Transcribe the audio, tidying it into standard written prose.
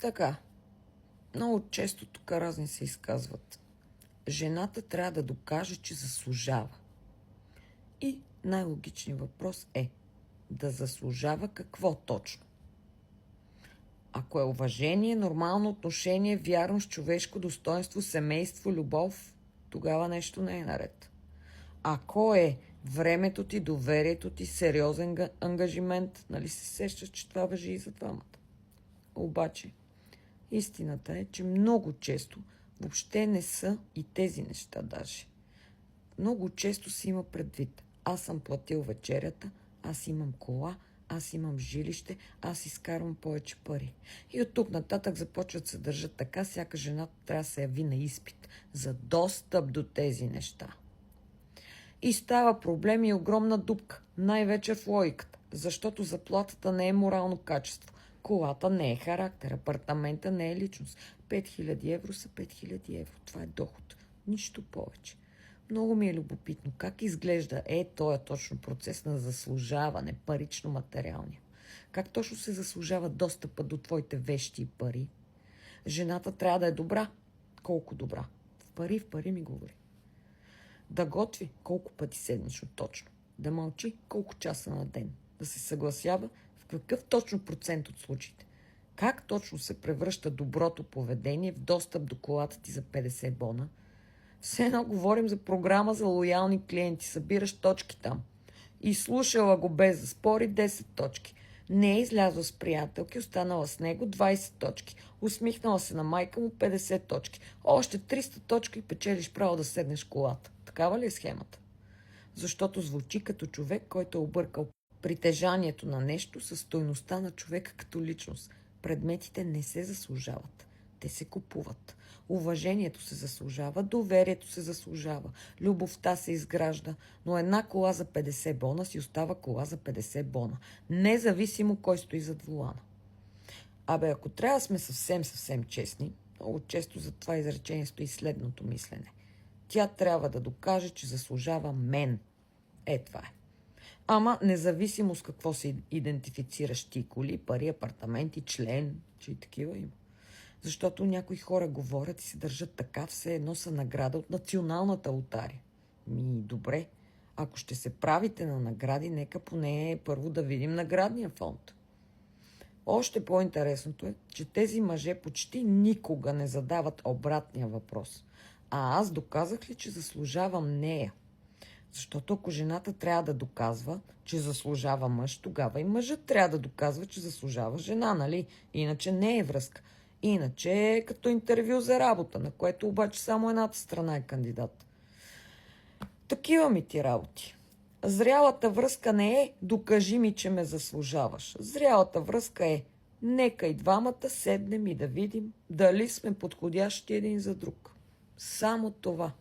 така, много често тук разни се изказват. Жената трябва да докаже, че заслужава. И най-логичният въпрос е да заслужава какво точно? Ако е уважение, нормално отношение, вярност, човешко достоинство, семейство, любов, тогава нещо не е наред. Ако е времето ти, доверието ти, сериозен ангажимент, нали се сещаш, че това важи и за двамата? Обаче, истината е, че много често въобще не са и тези неща даже. Много често се има предвид. Аз съм платил вечерята, аз имам кола, аз имам жилище, аз изкарвам повече пари. И от тук нататък започват да се държат така, сяка жената трябва да се яви на изпит за достъп до тези неща. И става проблем и огромна дупка, най-вече в логиката, защото заплатата не е морално качество, колата не е характер, апартамента не е личност. 5000 евро са 5000 евро, това е доход, нищо повече. Много ми е любопитно как изглежда този точно процес на заслужаване, парично-материалния. Как точно се заслужава достъпа до твоите вещи и пари? Жената трябва да е добра. Колко добра? В пари ми говори. Да готви колко пъти седмично точно. Да мълчи колко часа на ден. Да се съгласява в какъв точно процент от случаите. Как точно се превръща доброто поведение в достъп до колата ти за 50 бона? Все едно говорим за програма за лоялни клиенти. Събираш точки там. И слушала го без да спори 10 точки. Не е излязла с приятелки, останала с него 20 точки. Усмихнала се на майка му 50 точки. Още 300 точки и печелиш право да седнеш в колата. Такава ли е схемата? Защото звучи като човек, който е объркал притежанието на нещо със стойността на човека като личност. Предметите не се заслужават. Те се купуват. Уважението се заслужава, доверието се заслужава, любовта се изгражда, но една кола за 50 бона си остава кола за 50 бона, независимо кой стои зад волана. Ако трябва да сме съвсем честни, много често за това изречение стои следното мислене. Тя трябва да докаже, че заслужава мен. Това е. Ама независимо с какво се идентифицираш ти, коли, пари, апартаменти, член, че и такива има. Защото някои хора говорят и се държат така, все едно са награда от националната лотария. Добре, ако ще се правите на награди, нека поне първо да видим наградния фонд. Още по-интересното е, че тези мъже почти никога не задават обратния въпрос. А аз доказах ли, че заслужавам нея? Защото ако жената трябва да доказва, че заслужава мъж, тогава и мъжът трябва да доказва, че заслужава жена, нали? Иначе не е връзка. Иначе е като интервю за работа, на което обаче само едната страна е кандидат. Такива ми ти работи. Зрялата връзка не е докажи ми, че ме заслужаваш. Зрялата връзка е нека и двамата седнем и да видим дали сме подходящи един за друг. Само това.